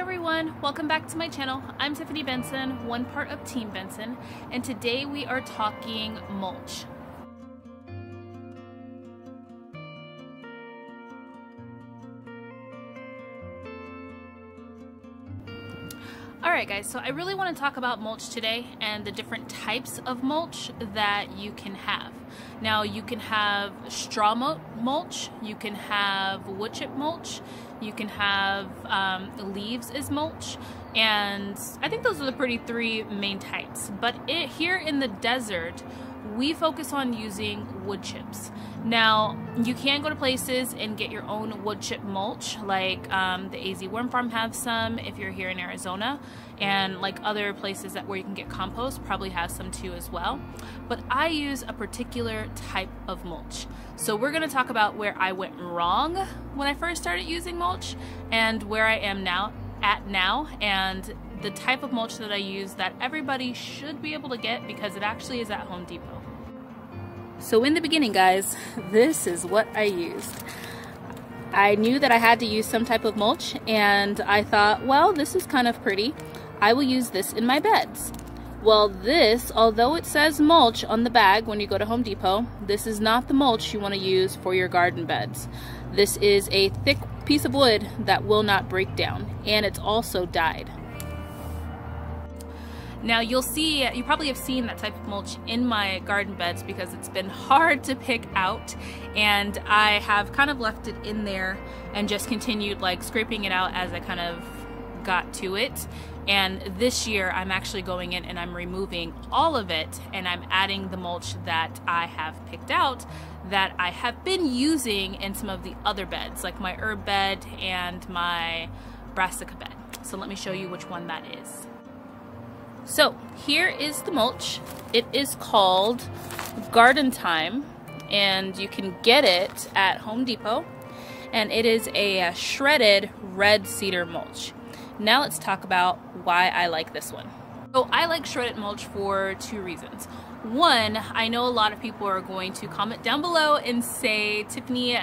everyone, welcome back to my channel. I'm Tiffany Benson, one part of Team Benson, and today we are talking mulch. Alright guys, so I really want to talk about mulch today and the different types of mulch that you can have. Now you can have straw mulch, you can have wood chip mulch, you can have leaves as mulch, and I think those are the three main types. But here in the desert, we focus on using wood chips. Now, you can go to places and get your own wood chip mulch, like the AZ Worm Farm has some if you're here in Arizona, and like other places where you can get compost probably has some too as well. But I use a particular type of mulch. So we're going to talk about where I went wrong when I first started using mulch and where I am now, and the type of mulch that I use that everybody should be able to get because it actually is at Home Depot. So in the beginning, guys, this is what I used. I knew that I had to use some type of mulch, and I thought, well, this is kind of pretty. I will use this in my beds. Well, this, although it says mulch on the bag when you go to Home Depot, this is not the mulch you want to use for your garden beds. This is a thick piece of wood that will not break down, and it's also dyed. Now you probably have seen that type of mulch in my garden beds because it's been hard to pick out, and I have kind of left it in there and just continued like scraping it out as I kind of got to it. And this year I'm actually going in and I'm removing all of it, and I'm adding the mulch that I have picked out that I have been using in some of the other beds, like my herb bed and my brassica bed. So let me show you which one that is. So here is the mulch. It is called Garden Time, and you can get it at Home Depot, and it is a shredded red cedar mulch. Now let's talk about why I like this one. So I like shredded mulch for two reasons. One, I know a lot of people are going to comment down below and say, Tiffany,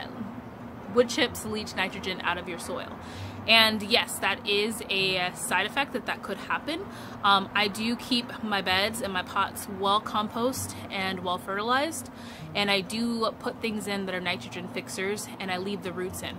wood chips leach nitrogen out of your soil. And yes, that is a side effect that could happen. I do keep my beds and my pots well compost and well fertilized, and I do put things in that are nitrogen fixers, and I leave the roots in.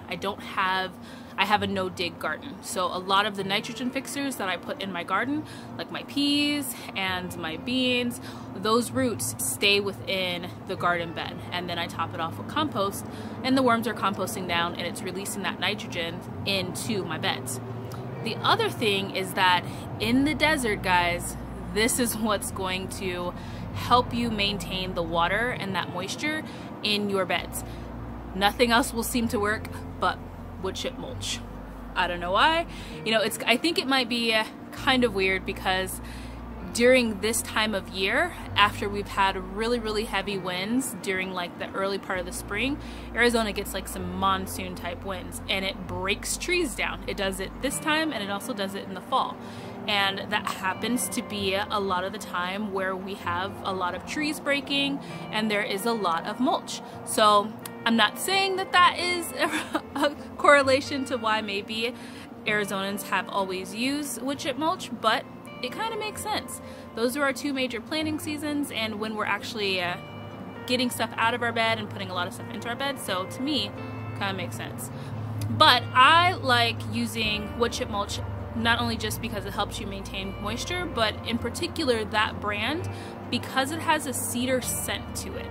I have a no-dig garden, so a lot of the nitrogen fixers that I put in my garden, like my peas and my beans, those roots stay within the garden bed, and then I top it off with compost, and the worms are composting down, and it's releasing that nitrogen into my beds. The other thing is that in the desert, guys, this is what's going to help you maintain the water and that moisture in your beds. Nothing else will seem to work but wood chip mulch. I don't know why. You know, I think it might be kind of weird because during this time of year, after we've had really heavy winds during like the early part of the spring, Arizona gets like some monsoon type winds, and it breaks trees down. It does it this time, and it also does it in the fall. And that happens to be a lot of the time where we have a lot of trees breaking and there is a lot of mulch. So I'm not saying that is a correlation to why maybe Arizonans have always used wood chip mulch, but it kind of makes sense. Those are our two major planting seasons, and when we're actually getting stuff out of our bed and putting a lot of stuff into our bed, so to me, kind of makes sense. But I like using wood chip mulch not only just because it helps you maintain moisture, but in particular that brand because it has a cedar scent to it.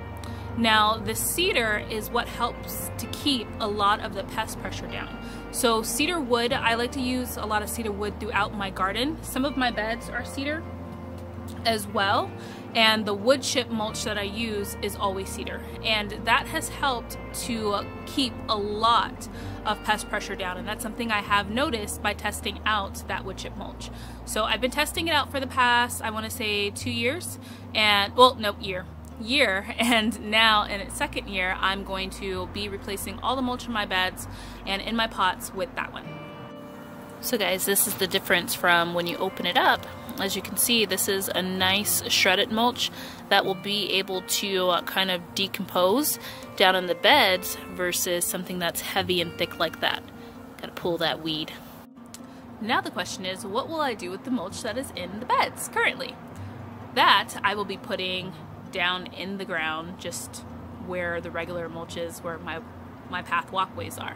Now, the cedar is what helps to keep a lot of the pest pressure down. So cedar wood, I like to use a lot of cedar wood throughout my garden. Some of my beds are cedar as well, and the wood chip mulch that I use is always cedar, and that has helped to keep a lot of pest pressure down, and that's something I have noticed by testing out that wood chip mulch. So I've been testing it out for the past, I want to say 2 years, and well, no, year, and now in its second year I'm going to be replacing all the mulch in my beds and in my pots with that one. So guys, this is the difference from when you open it up. As you can see, this is a nice shredded mulch that will be able to kind of decompose down in the beds versus something that's heavy and thick like that. Gotta pull that weed. Now the question is, what will I do with the mulch that is in the beds currently? That I will be putting down in the ground, just where the regular mulch is, where my path walkways are.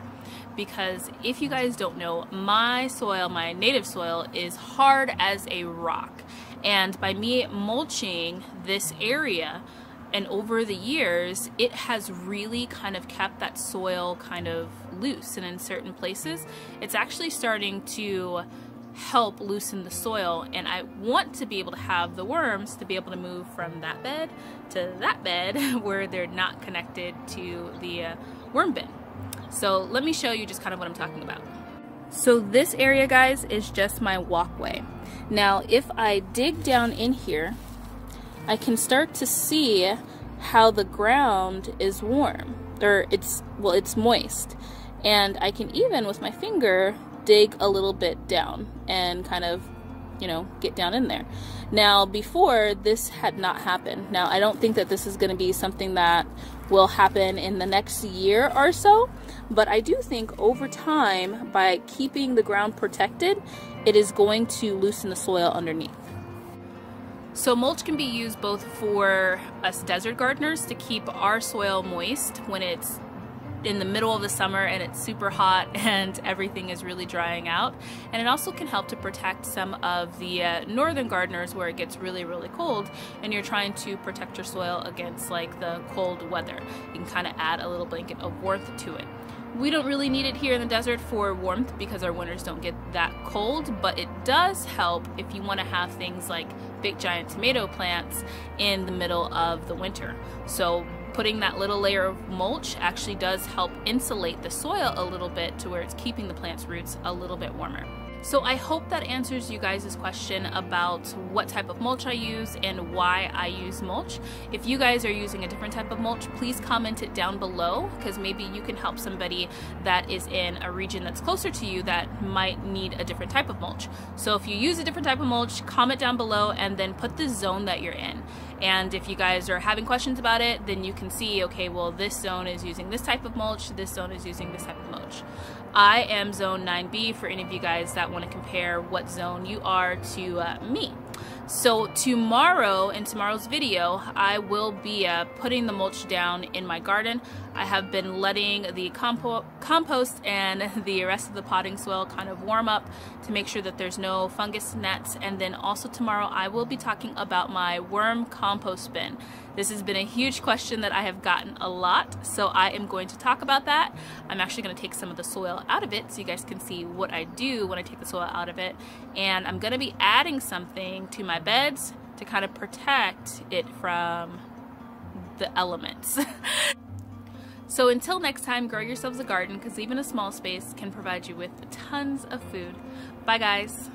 Because if you guys don't know, my soil, my native soil, is hard as a rock. And by me mulching this area, and over the years, it has really kind of kept that soil kind of loose. And in certain places, it's actually starting to help loosen the soil. And I want to be able to have the worms to be able to move from that bed to that bed where they're not connected to the worm bin. So let me show you just kind of what I'm talking about. So this area, guys, is just my walkway. Now, if I dig down in here, I can start to see how the ground is warm, or it's moist. And I can even, with my finger, dig a little bit down and kind of, you know, get down in there. Now, before, this had not happened. Now, I don't think that this is going to be something that will happen in the next year or so, but I do think over time, by keeping the ground protected, it is going to loosen the soil underneath. So mulch can be used both for us desert gardeners to keep our soil moist when it's in the middle of the summer and it's super hot and everything is really drying out. And it also can help to protect some of the northern gardeners where it gets really, really cold and you're trying to protect your soil against like the cold weather. You can kind of add a little blanket of warmth to it. We don't really need it here in the desert for warmth because our winters don't get that cold, but it does help if you want to have things like big giant tomato plants in the middle of the winter. So putting that little layer of mulch actually does help insulate the soil a little bit to where it's keeping the plant's roots a little bit warmer. So I hope that answers you guys' question about what type of mulch I use and why I use mulch. If you guys are using a different type of mulch, please comment it down below, because maybe you can help somebody that is in a region that's closer to you that might need a different type of mulch. So if you use a different type of mulch, comment down below and then put the zone that you're in. And if you guys are having questions about it, then you can see, okay, well, this zone is using this type of mulch, this zone is using this type of mulch. I am zone 9B for any of you guys that want to compare what zone you are to me. So tomorrow, in tomorrow's video, I will be putting the mulch down in my garden. I have been letting the compost and the rest of the potting soil kind of warm up to make sure that there's no fungus nets. And then also tomorrow I will be talking about my worm compost bin. This has been a huge question that I have gotten a lot, so I am going to talk about that. I'm actually going to take some of the soil out of it so you guys can see what I do when I take the soil out of it. And I'm going to be adding something to my beds to kind of protect it from the elements. So until next time, grow yourselves a garden, because even a small space can provide you with tons of food. Bye guys.